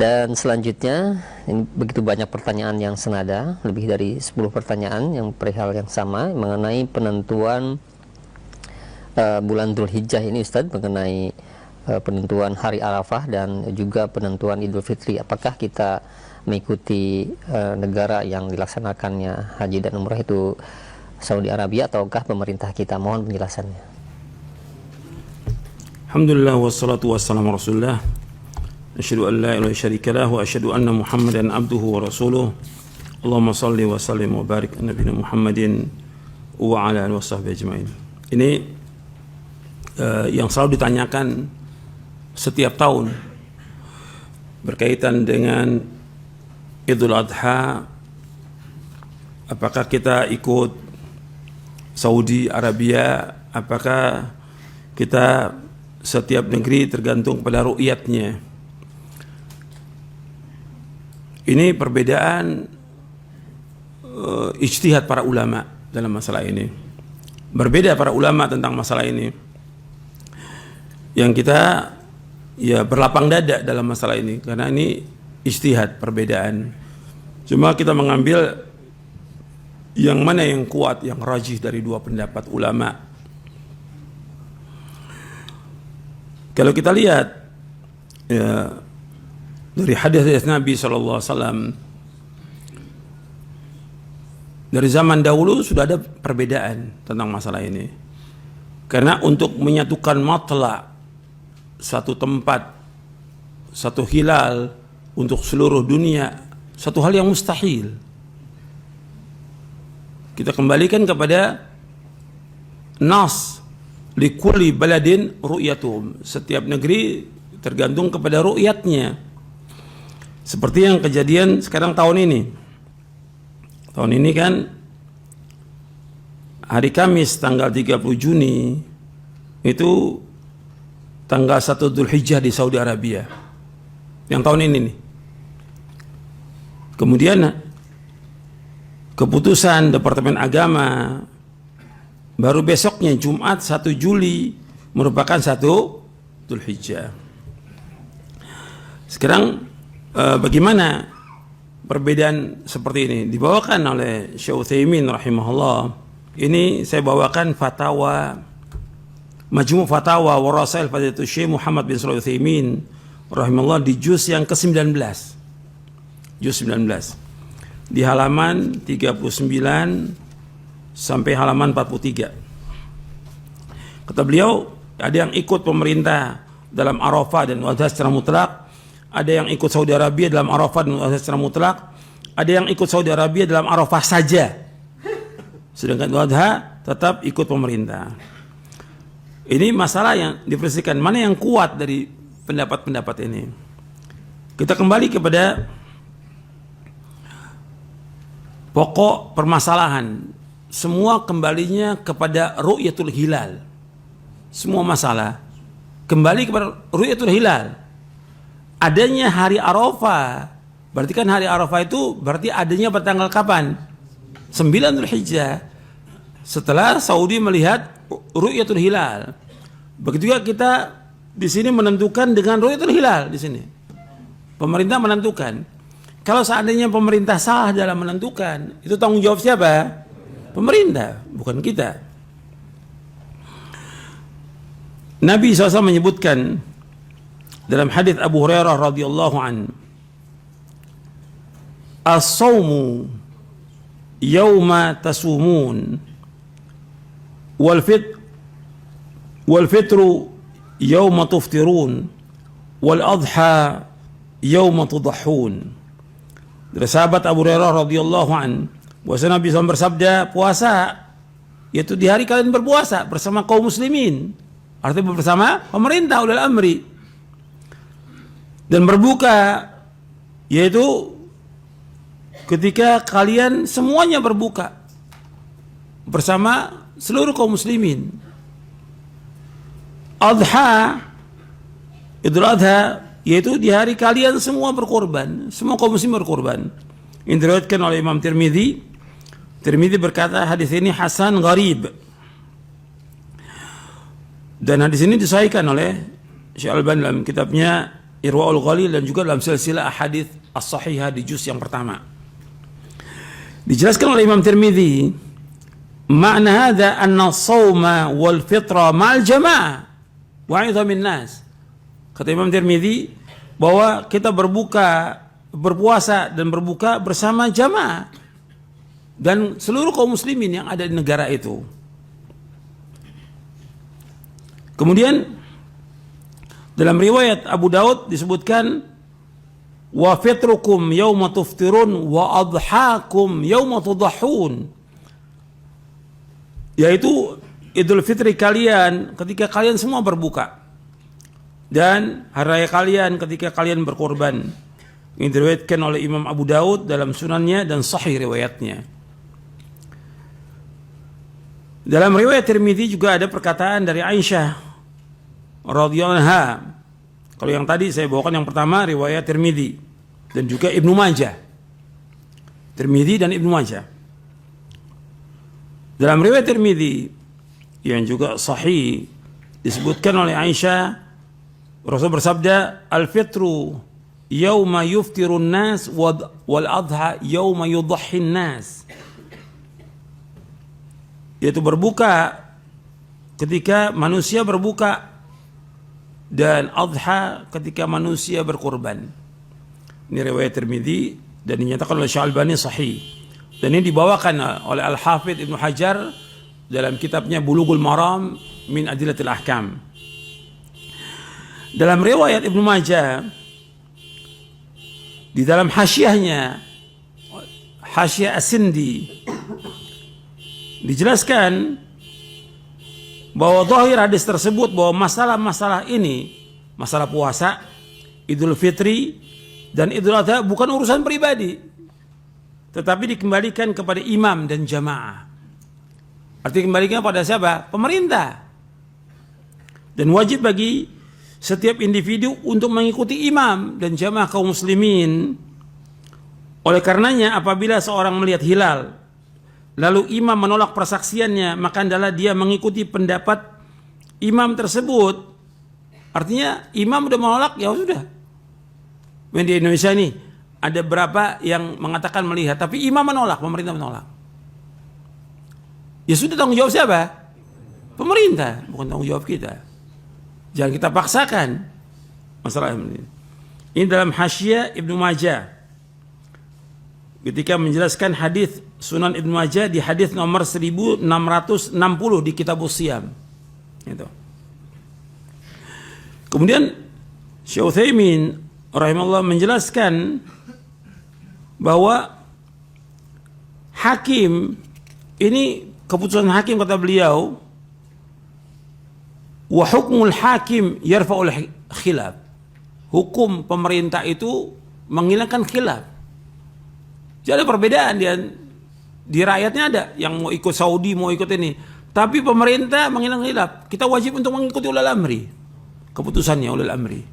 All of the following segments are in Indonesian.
Dan selanjutnya, ini begitu banyak pertanyaan yang senada, lebih dari 10 pertanyaan yang perihal yang sama mengenai penentuan bulan Dzulhijjah ini Ustadz, mengenai penentuan hari Arafah dan juga penentuan Idul Fitri. Apakah kita mengikuti negara yang dilaksanakannya haji dan umrah itu Saudi Arabia ataukah pemerintah kita? Mohon penjelasannya. Alhamdulillah wassalatu wassalamu rasulullah. Asyhadu an la ilaha illallah wa asyhadu anna Muhammadan abduhu wa rasuluh. Allahumma salli wa sallim wa barik ala nabiyina Muhammadin wa ala alihi washabbihi ajmain. Ini yang selalu ditanyakan setiap tahun berkaitan dengan Idul Adha, apakah kita ikut Saudi Arabia, apakah kita setiap negeri tergantung pada ru'yatnya. Ini perbedaan ijtihad para ulama dalam masalah ini. Berbeda para ulama tentang masalah ini. Yang kita ya berlapang dada dalam masalah ini karena ini ijtihad, perbedaan. Cuma kita mengambil yang mana yang kuat, yang rajih dari dua pendapat ulama. Kalau kita lihat ya, dari hadis Nabi SAW, dari zaman dahulu sudah ada perbedaan tentang masalah ini. Karena untuk menyatukan matla satu tempat, satu hilal untuk seluruh dunia, satu hal yang mustahil. Kita kembalikan kepada nas likulli baladin ru'yatum. Setiap negeri tergantung kepada ru'yatnya. Seperti yang kejadian sekarang tahun ini. Tahun ini kan hari Kamis tanggal 30 Juni itu tanggal 1 Dzulhijjah di Saudi Arabia. Yang tahun ini nih. Kemudian keputusan Departemen Agama baru besoknya Jumat 1 Juli merupakan 1 Dzulhijjah. Sekarang bagaimana perbedaan seperti ini dibawakan oleh Syekh Utsaimin rahimahullah. Ini saya bawakan fatwa Majmu' Fatawa wa Rasail Fadilatul Syekh Muhammad bin Shalih Utsaimin rahimahullah di juz yang ke-19. Juz 19. Di halaman 39 sampai halaman 43. Kata beliau, ada yang ikut pemerintah dalam Arafah dan Adha secara mutlak. Ada yang ikut Saudi Arabia dalam Arafah dan Adha secara mutlak. Ada yang ikut Saudi Arabia dalam Arafah saja. Sedangkan Adha tetap ikut pemerintah. Ini masalah yang diperselisihkan. Mana yang kuat dari pendapat-pendapat ini? Kita kembali kepada pokok permasalahan. Semua kembalinya kepada ru'yatul hilal. Semua masalah kembali kepada ru'yatul hilal. Adanya hari Arafah, berarti kan hari Arafah itu berarti adanya pada tanggal kapan? 9 Dzulhijjah. Setelah Saudi melihat ru'yatul hilal. Begitu juga kita di sini menentukan dengan ru'yatul hilal di sini. Pemerintah menentukan. Kalau seandainya pemerintah salah dalam menentukan, itu tanggung jawab siapa? Pemerintah, bukan kita. Nabi SAW menyebutkan dalam hadis Abu Hurairah radhiyallahu an, as-saumu yauma tasumun wal fitru yauma tuftirun wal adha yauma tudahhun. Dari sahabat Abu Hurairah radhiyallahu an, bahwa Nabi SAW bersabda, puasa yaitu di hari kalian berpuasa bersama kaum muslimin, artinya bersama pemerintah ulil amri. Dan berbuka yaitu ketika kalian semuanya berbuka bersama seluruh kaum muslimin. Adha, Idul Adha, yaitu di hari kalian semua berkorban, semua kaum muslimin berkorban. Ini diriwayatkan oleh Imam Tirmidzi. Tirmidzi berkata hadis ini hasan gharib. Dan hadis ini disahihkan oleh Syekh Al-Albani dalam kitabnya Irwaul Ghalil dan juga dalam silsilah ahadits as-sahihah di juz yang pertama. Dijelaskan oleh Imam Tirmidzi, makna hadza anna as-shauma wal fitra ma'al jamaah wa 'idhamin nas. Kata Imam Tirmidzi bahwa kita berpuasa dan berbuka bersama jamaah dan seluruh kaum muslimin yang ada di negara itu. Kemudian dalam riwayat Abu Daud disebutkan wa fitrukum yauma tuftirun wa adhakum yauma tudahhun, yaitu Idul Fitri kalian ketika kalian semua berbuka dan hari raya kalian ketika kalian berkorban. Ini diriwayatkan oleh Imam Abu Daud dalam sunannya dan sahih riwayatnya. Dalam riwayat Tirmidzi juga ada perkataan dari Aisyah radhiyallahu anha. Kalau yang tadi saya bawakan yang pertama riwayat Tirmidzi dan juga Ibnu Majah. Tirmidzi dan Ibnu Majah. Dalam riwayat Tirmidzi yang juga sahih disebutkan oleh Aisyah, Rasul bersabda, al-fitru yauma yuftirun nas wal adha yauma yudhhin nas. Yaitu berbuka ketika manusia berbuka dan adha ketika manusia berkorban. Ini riwayat Tirmidzi dan dinyatakan oleh Syalbani sahih. Dan ini dibawakan oleh Al-Hafidz Ibnu Hajar dalam kitabnya Bulughul Maram min Adillatil Ahkam. Dalam riwayat Ibnu Majah di dalam hasyiahnya, Hasyiah As-Sindi, dijelaskan bahwa zahir hadis tersebut bahwa masalah-masalah ini, masalah puasa, Idul Fitri dan Idul Adha bukan urusan pribadi, tetapi dikembalikan kepada imam dan jamaah. Artinya kembalikan pada siapa? Pemerintah. Dan wajib bagi setiap individu untuk mengikuti imam dan jamaah kaum muslimin. Oleh karenanya apabila seorang melihat hilal lalu imam menolak persaksiannya, maka adalah dia mengikuti pendapat imam tersebut. Artinya imam udah menolak, ya sudah. Di Indonesia ini ada berapa yang mengatakan melihat, tapi imam menolak, pemerintah menolak. Ya sudah, tanggung jawab siapa? Pemerintah, bukan tanggung jawab kita. Jangan kita paksakan masalah ini. Ini dalam Hasyiah Ibnu Majah ketika menjelaskan hadis Sunan Ibnu Majah di hadis nomor 1660 di Kitabus Shiyam. Itu. Kemudian Syekh Utsaimin rahimahullah menjelaskan bahwa hakim ini, keputusan hakim kata beliau, wa hukmul hakim yarfa'ul khilaf. Hukum pemerintah itu menghilangkan khilaf. Jadi ada perbedaan di rakyatnya, ada yang mau ikut Saudi, mau ikut ini. Tapi pemerintah menghilangkan khilaf. Kita wajib untuk mengikuti ulil amri. Keputusannya ulil amri.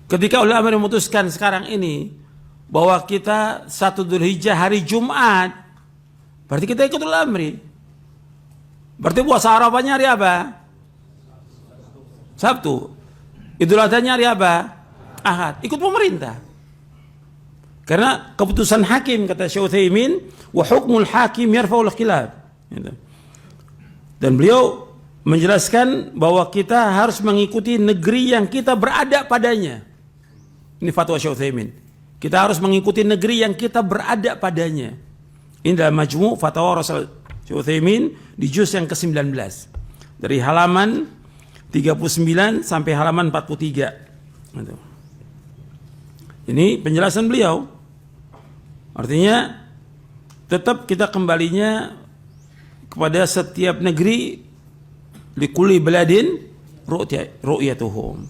Ketika ulil amri memutuskan sekarang ini bahwa kita 1 Dzulhijjah hari Jumat, berarti kita ikut ulil amri. Berarti puasa Arafahnya hari apa? Sabtu. Idul Adhanya hari apa? Ahad. Ikut pemerintah. Karena keputusan hakim, kata Syekh Utsaimin, wa hukmul hakim yarfa'ul khilaf. Dan beliau menjelaskan bahwa kita harus mengikuti negeri yang kita berada padanya. Ini fatwa Syekh Utsaimin. Kita harus mengikuti negeri yang kita berada padanya. Ini dalam Majmu' Fatwa Rasul Syekh Utsaimin di juz yang ke-19. Dari halaman 39 sampai halaman 43. Ini penjelasan beliau. Artinya tetap kita kembalinya kepada setiap negeri, likulli baladin ru'yatuhum.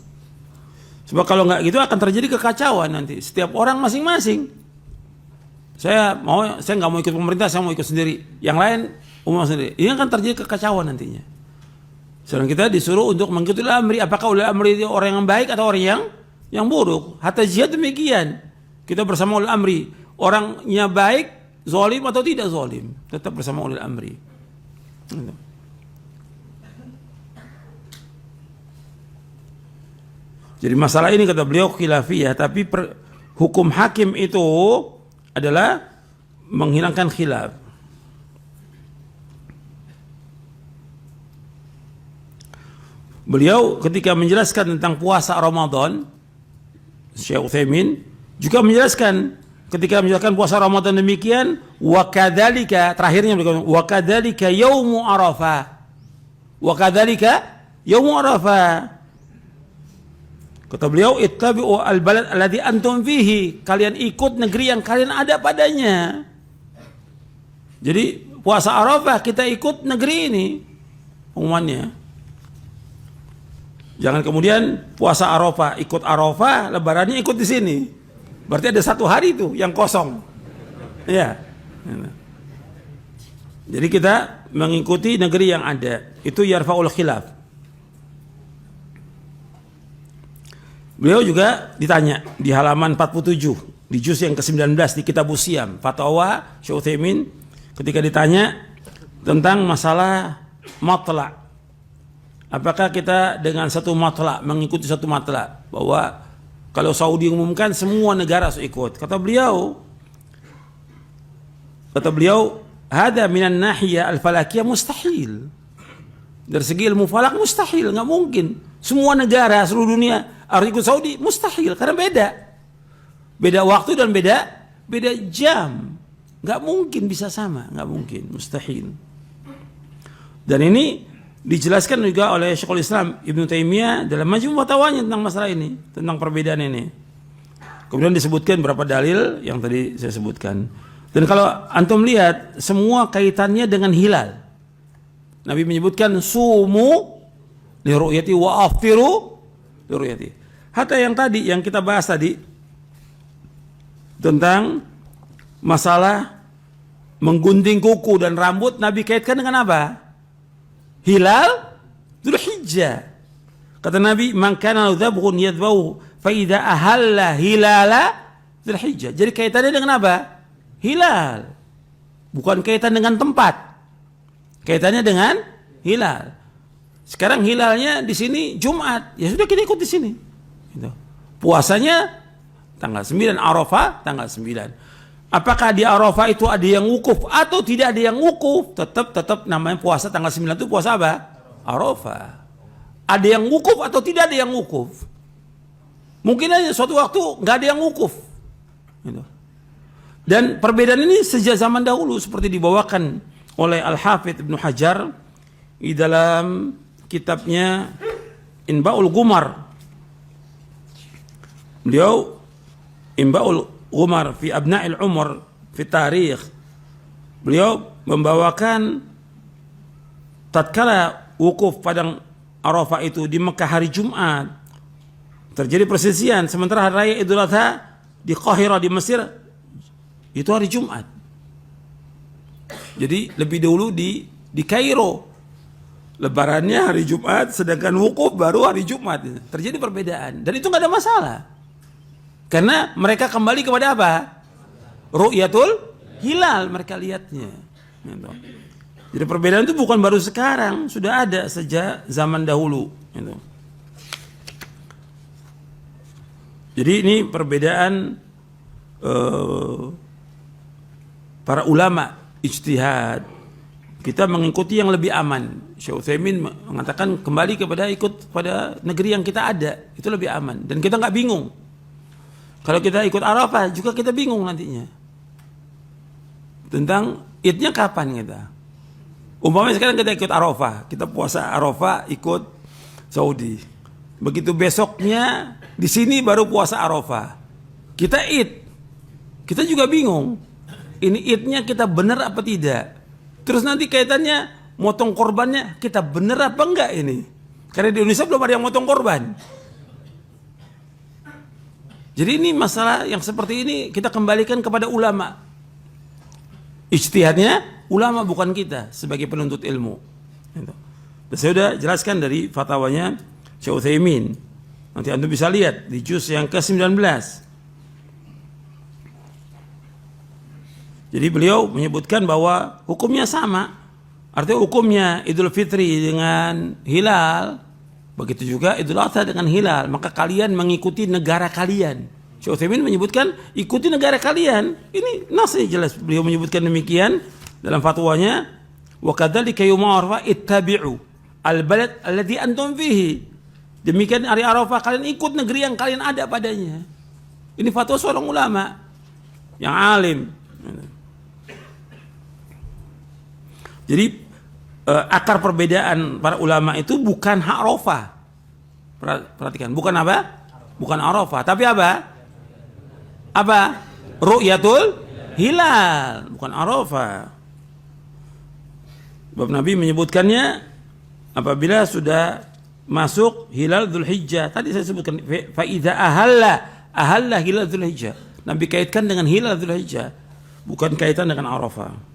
Sebab kalau nggak gitu akan terjadi kekacauan nanti. Setiap orang masing-masing. Saya nggak mau ikut pemerintah, saya mau ikut sendiri. Yang lain umum sendiri. Ini akan terjadi kekacauan nantinya. Sedang kita disuruh untuk mengikuti ulil amri. Apakah ulil amri itu orang yang baik atau orang yang buruk? Hatta jihad demikian. Kita bersama ulil amri. Orangnya baik, zalim atau tidak zalim, tetap bersama ulil amri. Jadi masalah ini kata beliau khilafiyah, tapi hukum hakim itu adalah menghilangkan khilaf. Beliau ketika menjelaskan tentang puasa Ramadan, Syekh Utsaimin juga menjelaskan ketika menjelaskan puasa Ramadan demikian, wa kadzalika, terakhirnya beliau wa kadzalika yaumu Arafah. Wa kadzalika yaumu Arafah. Kata beliau, ittabi'u al-balad alladhi antum fihi, kalian ikut negeri yang kalian ada padanya. Jadi puasa Arafah kita ikut negeri ini umumannya. Jangan kemudian puasa Arafah ikut Arafah, lebarannya ikut di sini. Berarti ada satu hari itu yang kosong. Ya. Jadi kita mengikuti negeri yang ada. Itu yarfa'ul khilaf. Beliau juga ditanya di halaman 47 di juz yang ke-19 di Kitabus Shiyam, Fatwa Syekh Utsaimin ketika ditanya tentang masalah matla'. Apakah kita dengan satu matla', mengikuti satu matla', bahwa kalau Saudi umumkan semua negara harus ikut. Kata beliau, hada minan nahiyah al-falakiyah mustahil. Dari segi ilmu falak mustahil, nggak mungkin. Semua negara seluruh dunia harus ikut Saudi, mustahil karena beda waktu dan beda jam. Nggak mungkin bisa sama, nggak mungkin, mustahil. Dan ini dijelaskan juga oleh Syekhul Islam Ibnu Taimiyah dalam Majmu' Fatwanya tentang masalah ini, tentang perbedaan ini. Kemudian disebutkan beberapa dalil yang tadi saya sebutkan. Dan kalau antum lihat semua kaitannya dengan hilal. Nabi menyebutkan sumu li ru'yati wa aftiru li ru'yati. Hatta yang tadi yang kita bahas tadi tentang masalah menggunting kuku dan rambut, Nabi kaitkan dengan apa? Hilal Dzulhijjah. Kata Nabi, "Man kana dzabghun yadhbahu fa idza ahalla hilala Dzulhijjah." Jadi kaitannya dengan apa? Hilal. Bukan kaitan dengan tempat. Kaitannya dengan hilal. Sekarang hilalnya di sini Jumat, ya sudah kita ikut di sini. Gitu. Puasanya tanggal 9, Arafah tanggal 9. Apakah di Arafah itu ada yang wukuf atau tidak ada yang wukuf? Tetap namanya puasa tanggal 9 itu puasa apa? Arafah. Ada yang wukuf atau tidak ada yang wukuf? Mungkin aja suatu waktu nggak ada yang wukuf. Gitu. Dan perbedaan ini sejak zaman dahulu seperti dibawakan oleh Al-Hafidz Ibnu Hajar di dalam kitabnya Inba'ul Ghumar. Beliau Inba'ul Ghumar fi Abna'il Umar fi Tarikh. Beliau membawakan tatkala wukuf padang Arafah itu di Mekah hari Jumat terjadi persisian, sementara hari raya Idul Adha di Qahirah di Mesir itu hari Jumat. Jadi lebih dulu di Kairo lebarannya hari Jumat, sedangkan wukuf baru hari Jumat. Terjadi perbedaan dan itu nggak ada masalah. Karena mereka kembali kepada apa? Ru'yatul hilal, mereka lihatnya. Gitu. Jadi perbedaan itu bukan baru sekarang, sudah ada sejak zaman dahulu. Gitu. Jadi ini perbedaan para ulama ijtihad. Kita mengikuti yang lebih aman. Syekh Utsaimin mengatakan kembali kepada ikut pada negeri yang kita ada, itu lebih aman dan kita nggak bingung. Kalau kita ikut Arafah juga kita bingung nantinya. Tentang idnya kapan kita. Umpamanya sekarang kita ikut Arafah, kita puasa Arafah ikut Saudi. Begitu besoknya di sini baru puasa Arafah. Kita id. Kita juga bingung. Ini idnya kita benar apa tidak? Terus nanti kaitannya motong korbannya kita benar apa enggak ini? Karena di Indonesia belum ada yang motong korban. Jadi ini masalah yang seperti ini kita kembalikan kepada ulama. Ijtihadnya ulama bukan kita sebagai penuntut ilmu. Dan saya sudah jelaskan dari fatwanya Syekh Utsaimin. Nanti Anda bisa lihat di juz yang ke-19. Jadi beliau menyebutkan bahwa hukumnya sama. Artinya hukumnya Idul Fitri dengan hilal Begitu juga Idul Adha dengan hilal, maka kalian mengikuti negara kalian. Syekh Utsaimin menyebutkan ikuti negara kalian. Ini nasnya jelas, beliau menyebutkan demikian dalam fatwanya. Wa kadzalika yauma Arafah ittabi'u al-balad alladhi antum fihi. Demikian hari Arafah kalian ikut negeri yang kalian ada padanya. Ini fatwa seorang ulama yang alim. Jadi akar perbedaan para ulama itu bukan hak Arafah. Perhatikan, bukan apa? Bukan Arafah, tapi apa? Apa? Ru'yatul hilal, bukan Arafah. Sebab Nabi menyebutkannya apabila sudah masuk hilal Dzulhijjah. Tadi saya sebutkan fa idza ahalla hilal Dzulhijjah. Nabi kaitkan dengan hilal Dzulhijjah, bukan kaitan dengan Arafah.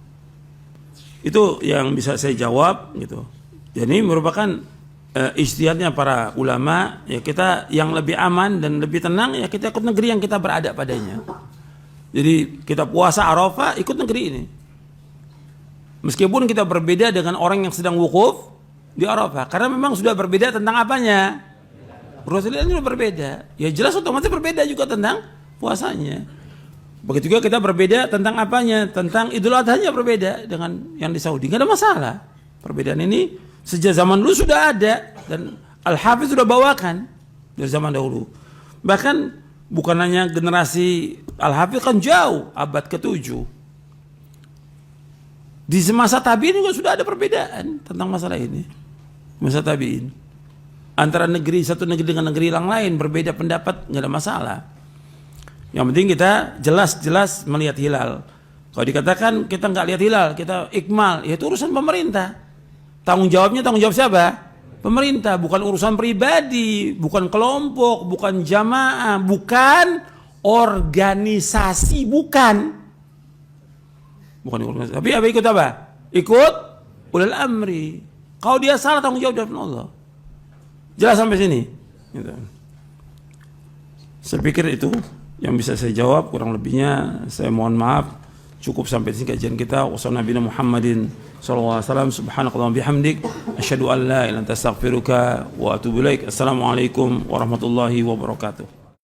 Itu yang bisa saya jawab gitu. Jadi merupakan ijtihadnya para ulama, ya kita yang lebih aman dan lebih tenang ya kita ikut negeri yang kita berada padanya. Jadi kita puasa Arafah ikut negeri ini. Meskipun kita berbeda dengan orang yang sedang wukuf di Arafah, karena memang sudah berbeda tentang apanya. Rasulullah sudah berbeda. Ya jelas otomatis berbeda juga tentang puasanya. Begitu juga kita berbeda tentang apanya, tentang Idul Adha-nya berbeda dengan yang di Saudi. Nggak ada masalah. Perbedaan ini sejak zaman dulu sudah ada dan Al-Hafiz sudah bawakan dari zaman dahulu. Bahkan bukan hanya generasi Al-Hafiz, kan jauh abad ke-7. Di masa tabi'in juga sudah ada perbedaan tentang masalah ini. Masa tabi'in antara negeri satu negeri dengan negeri yang lain berbeda pendapat, nggak ada masalah. Yang penting kita jelas-jelas melihat hilal. Kalau dikatakan kita nggak lihat hilal, kita ikmal, ya itu urusan pemerintah. Tanggung jawabnya tanggung jawab siapa? Pemerintah, bukan urusan pribadi, bukan kelompok, bukan jamaah, bukan organisasi, bukan organisasi. Tapi apa ikut apa? Ikut ulil amri. Kalau dia salah tanggung jawab dari Allah. Jelas sampai sini. Gitu. Saya pikir itu yang bisa saya jawab, kurang lebihnya saya mohon maaf. Cukup sampai sini kajian kita. Wassalamualaikum Muhammadin sallallahu alaihi wasallam. Subhanakallahumma bihamdik asyhadu an la ilaha illa anta astaghfiruka wa atubu ilaik. Assalamualaikum warahmatullahi wabarakatuh.